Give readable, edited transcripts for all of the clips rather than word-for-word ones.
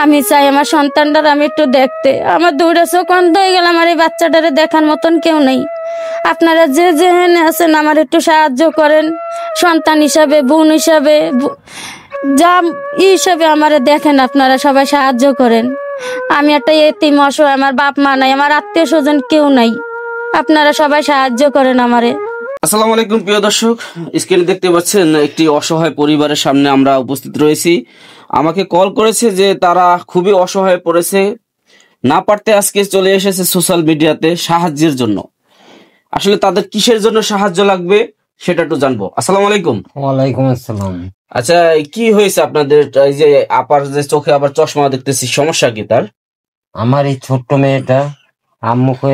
আমি চাই আমার সন্তানটার আমি একটু দেখতে। আমার দুইটা চোখ অন্ধ হয়ে গেল, আমার এই বাচ্চাটারে দেখার মতন কেউ নেই। আপনারা যে যেখানে আছেন আমার একটু সাহায্য করেন, সন্তান হিসাবে, বোন হিসাবে, যা হিসাবে আমারে দেখেন, আপনারা সবাই সাহায্য করেন। আমি একটা এতিম, অসহায়, আমার বাপ মা নাই, আমার আত্মীয় স্বজন কেউ নাই, আপনারা সবাই সাহায্য করেন আমারে। আসসালামু আলাইকুম প্রিয় দর্শক, স্ক্রিনে দেখতে পাচ্ছেন একটি অসহায় পরিবারের সামনে আমরা উপস্থিত রয়েছি। আমাকে কল করেছে যে তারা খুবই অসহায় পড়েছে, না পারতে আজকে চলে এসেছে সোশ্যাল মিডিয়াতে সাহায্যের জন্য। আসলে তাদের কিসের জন্য সাহায্য লাগবে সেটা একটু জানবো। আসসালামু আলাইকুম। ওয়ালাইকুম আসসালাম। আচ্ছা, কি হয়েছে আপনাদের? এই যে আপার যে চোখে আবার চশমা দেখতেছি, সমস্যা কি তার? আমার এই ছোট্ট মেয়েটা আম্মুকে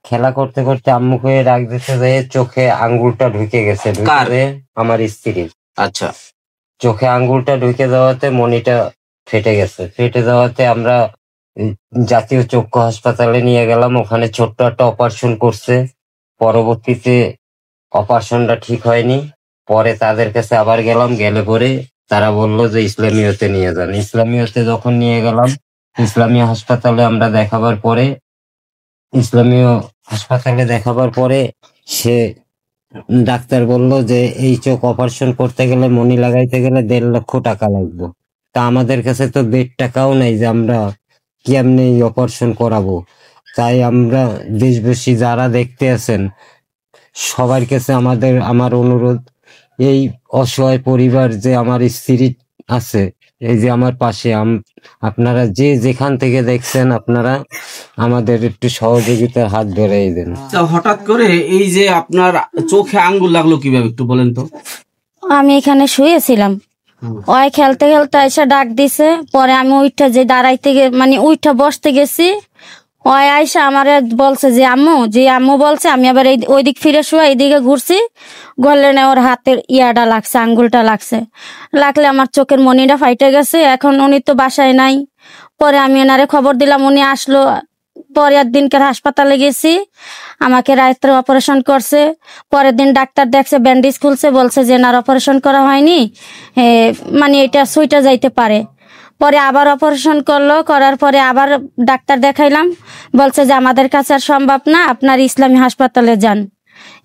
খেলা করতে করতে আম্মুকে ডাক দিতে যেয়ে চোখে আঙ্গুলটা ঢুকে গেছে। আমার স্ত্রীর। আচ্ছা, চোখে আঙ্গুলটা ঢুকে যাওয়াতে মনিটা ফেটে গেছে। ফেটে যাওয়াতে আমরা জাতীয় চক্ষু হাসপাতালে নিয়ে গেলাম। ওখানে ছোট্ট একটা অপারেশন করছে। পরবর্তীতে অপারেশনটা ঠিক হয়নি। পরে তাদের কাছে আবার গেলাম, গেলে পরে তারা বললো যে ইসলামীয়তে নিয়ে যান। ইসলামীয়তে যখন নিয়ে গেলাম, ইসলামীয় হাসপাতালে আমরা দেখাবার পরে সে ডাক্তার বলল যে এই চোখ অপারেশন করতে গেলে, মনি লাগাইতে গেলে 1.5 লক্ষ টাকা লাগবে। তা আমাদের কাছে তো 1.5 টাকাও নেই যে আমরা কেমনে এই অপারেশন করাবো। তাই আমরা দেশবাসী যারা দেখতে আছেন সবার কাছে আমার অনুরোধ, এই অসহায় পরিবার যে আমার স্ত্রী আছে, এই যে আমার পাশে, আপনারা যে যেখান থেকে দেখছেন আপনারা আমাদের একটু সহযোগিতার হাত ধরিয়ে দেন। হঠাৎ করে এই যে আপনার চোখে আঙ্গুল লাগলো কিভাবে একটু বলেন তো? আমি এখানে শুয়েছিলাম, ওই খেলতে খেলতে এসে ডাক দিছে। পরে আমি উইঠা যে দাঁড়াইতে মানে উইঠা বসতে গেছি, ওই আইসা আমারে বলছে যে আম্মু বলছে। আমি আবার ওই দিক ফিরে শুয়ে এইদিকে ঘুরছি, গলে না ওর হাতের ইয়াটা লাগছে, আঙ্গুলটা লাগলে আমার চোখের মনিটা ফাইটে গেছে। এখন উনি তো বাসায় নাই। পরে আমি এনারে খবর দিলাম, উনি আসলো। পরের দিনকার হাসপাতালে গেছি, আমাকে রাত্রে অপারেশন করছে। পরের দিন ডাক্তার দেখছে, ব্যান্ডেজ খুলছে, বলছে যে এনার অপারেশন করা হয়নি, মানে এটা সুইটা যাইতে পারে। পরে আবার অপারেশন করলো, করার পরে আবার ডাক্তার দেখাইলাম, বলছে যে আমাদের কাছে আর সম্ভব না, আপনার ইসলামী হাসপাতালে যান।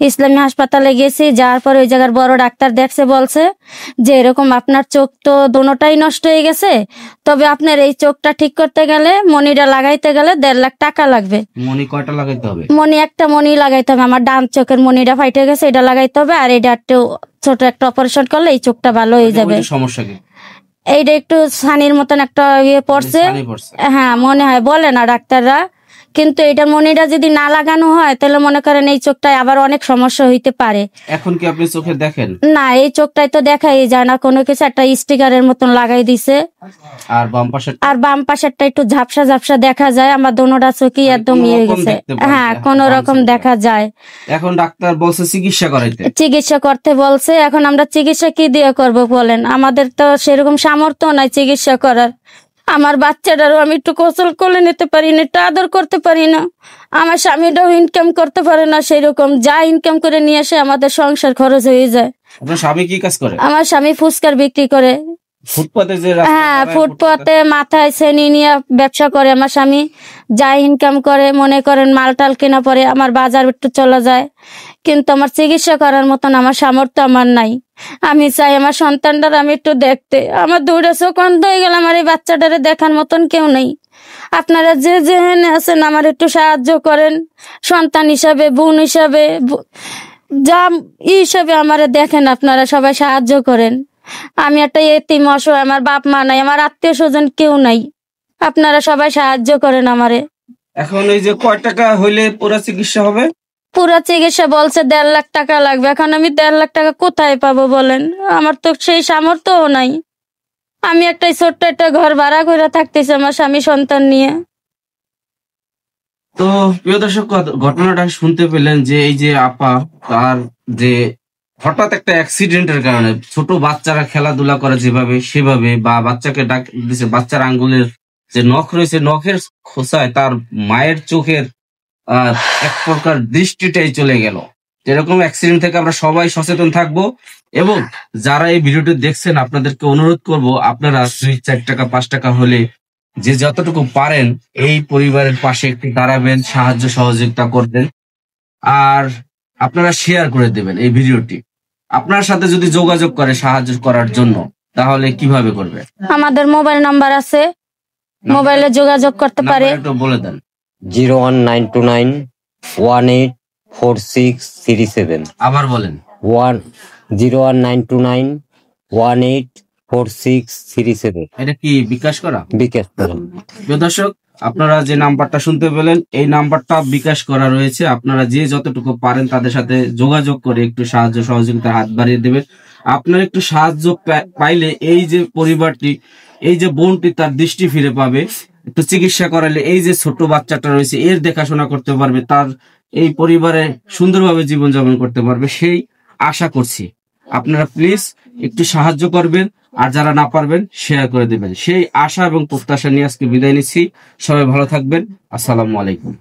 ইসলামী হাসপাতালে গেছি, যাওয়ার পরে ওই জায়গার বড় ডাক্তার দেখছে, বলছে যে এরকম আপনার চোখ তো দোনোটাই নষ্ট হয়ে গেছে, তবে আপনার এই চোখটা ঠিক করতে গেলে, মনিটা লাগাইতে গেলে 1.5 লাখ টাকা লাগবে। মনি কয়টা লাগাইতে হবে? মনি একটা মনি লাগাইতে হবে। আমার ডান চোখের মনিটা ফাইটে গেছে, এটা লাগাইতে হবে। আর এটা একটু ছোট একটা অপারেশন করলে এই চোখটা ভালো হয়ে যাবে। সমস্যা কি? এইটা একটু ছানির মতন একটা ইয়ে পড়ছে, হ্যাঁ মনে হয়, বলে না ডাক্তাররা। কিন্তু এটা মনিটা যদি না লাগানো হয় তাহলে মনে করেন এই চোখটায় আবার অনেক সমস্যা হইতে পারে। এখন কি আপনি চোখে দেখেন? না, এই চোখটাই তো দেখাই যায় না কোনো কিছু, একটা স্টিকারের মতন লাগাই দিছে। আর বাম পাশেরটা একটু ঝাপসা ঝাপসা দেখা যায়। আমার দোনোটা চোখই একদম ইয়ে গেছে, হ্যাঁ কোন রকম দেখা যায়। এখন ডাক্তার বলছে চিকিৎসা করতে বলছে। এখন আমরা চিকিৎসা কি দিয়ে করব বলেন? আমাদের তো সেরকম সামর্থ্য নাই চিকিৎসা করার। আমার বাচ্চাটারও আমি একটু কোসল করে নিতে পারি না, একটু আদর করতে পারি না। আমার স্বামীটাও ইনকাম করতে পারে না সেরকম, যা ইনকাম করে নিয়ে আসে আমাদের সংসার খরচ হয়ে যায়। আপনার স্বামী কি কাজ করে? আমার স্বামী ফুচকার বিক্রি করে, ফুটপাতে হ্যাঁ ফুটপাতে মাথায় শ্রেণী নিয়ে ব্যবসা করে। আমার স্বামী যা ইনকাম করে, মনে করেন মালটাল কেনা পরে আমার বাজার একটু চলে যায়, কিন্তু আমার চিকিৎসা করার মতন আমার সামর্থ্য আমার নাই। আমি চাই আমার সন্তানটার আমি একটু দেখতে। আমার দুইটা চোখ অন্ধ হয়ে গেল, আমার এই বাচ্চাটারে দেখার মতন কেউ নেই। আপনারা যে যেখানে আছেন আমার একটু সাহায্য করেন, সন্তান হিসাবে, বোন হিসাবে, যা হিসাবে আমারে দেখেন, আপনারা সবাই সাহায্য করেন। আমি একটা এতিম, অসহায়, আমার বাপ মা নাই, আমার আত্মীয় স্বজন কেউ নাই, আপনারা সবাই সাহায্য করেন আমারে। এখন এই যে কয় টাকা হইলে পুরো চিকিৎসা হবে? পুরো চিকিৎসা বলছে 1.5 লাখ টাকা লাগবে। এখন আমি 1.5 লাখ টাকা কোথায় পাবো বলেন? আমার তো সেই সামর্থ্যও নাই। আমি একটা ছোট্ট একটা ঘর ভাড়া করে থাকতেছি আমার স্বামী সন্তান নিয়ে। তো প্রিয় দর্শক, ঘটনাটা শুনতে পেলেন যে এই যে আপা, তার যে হঠাৎ একটা অ্যাক্সিডেন্টের কারণে, ছোট বাচ্চারা খেলাধুলা করে যেভাবে সেভাবে, বা বাচ্চাকে ডাক দিছে, বাচ্চার আঙ্গুলের যে নখ রয়েছে, নখের খোঁচায় তার মায়ের চোখের এক প্রকার দৃষ্টিটাই চলে গেল। এরকম অ্যাক্সিডেন্ট থেকে আমরা সবাই সচেতন থাকবো, এবং যারা এই ভিডিওটি দেখছেন আপনাদেরকে অনুরোধ করব, আপনারা 2-4 টাকা 5 টাকা হলে যে যতটুকু পারেন এই পরিবারের পাশে একটু দাঁড়াবেন, সাহায্য সহযোগিতা করবেন, আর আপনারা শেয়ার করে দেবেন এই ভিডিওটি। আপনার সাথে যদি যোগাযোগ করে সাহায্য করার জন্য, তাহলে কিভাবে করবে? আমাদের মোবাইল নাম্বার আছে, মোবাইলে যোগাযোগ করতে পারে। নাম্বার একটু বলে দেন। 01929184637। আবার বলেন। 01929184637। এটা কি বিকাশ করা? বিকাশ করা। প্রিয় দর্শক, আপনারা যে নাম্বারটা শুনতে পেলেন, এই নাম্বারটা বিকাশ করা রয়েছে। আপনারা যে যতটুকু পারেন তাদের সাথে যোগাযোগ করে একটু সাহায্য সহযোগিতার হাত বাড়িয়ে দেবেন। আপনার একটু সাহায্য পাইলে এই যে পরিবারটি, এই যে বোনটি তার দৃষ্টি ফিরে পাবে, একটু চিকিৎসা করালে এই যে ছোট বাচ্চাটা রয়েছে এর দেখাশোনা করতে পারবে, তার এই পরিবারে সুন্দরভাবে জীবনযাপন করতে পারবে, সেই আশা করছি। আপনারা প্লিজ একটু সাহায্য করবেন, আর যারা না পারবেন শেয়ার করে দেবেন। সেই আশা এবং প্রত্যাশা নিয়ে আজকে বিদায় নিচ্ছি। সবাই ভালো থাকবেন। আসসালামু আলাইকুম।